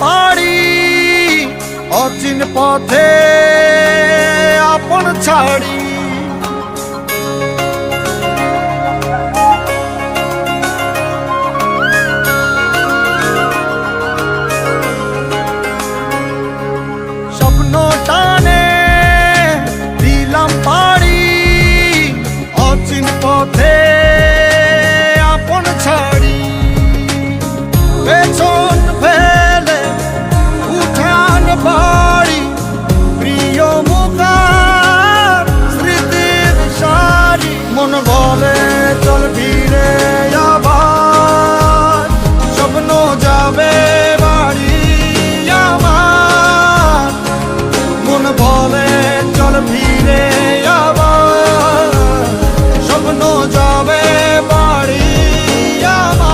পাড়ি অচিন পথে আপন ছাড়ি। স্বপ্ন টানে দিলাম পাড়ি অচিন পথে আপন ছাড়ি। পেছন ফেলে উঠান বাড়ি প্রিয় মুখার স্মৃতির সারি। মন বলে চল ফিরে আবার, স্বপ্ন যাবে বাড়ি আমার। মন বলে চল ফিরে আবার, স্বপ্ন যাবে বাড়ি আমার।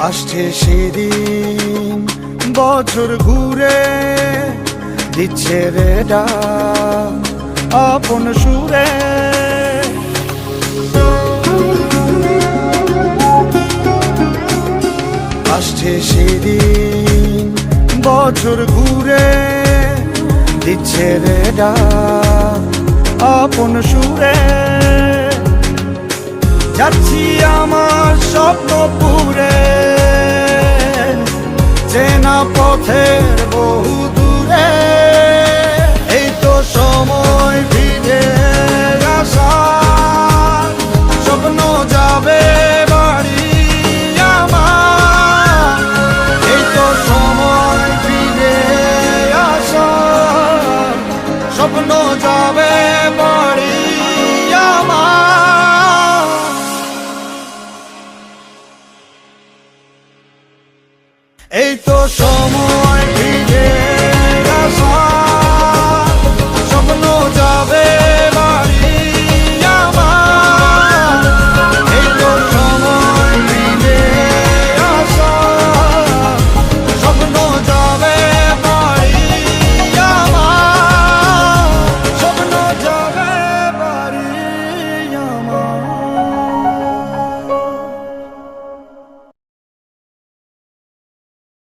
আসছে সেদিন বছর ঘুরে দিচ্ছে রে ডাক আপন সুরে। আসছে সেদিন বছর ঘুরে দিচ্ছে রে ডাক আপন সুরে। যাচ্ছি আমার স্বপ্ন পুরে চেনা পথের বহু দূরে। এই তো সময়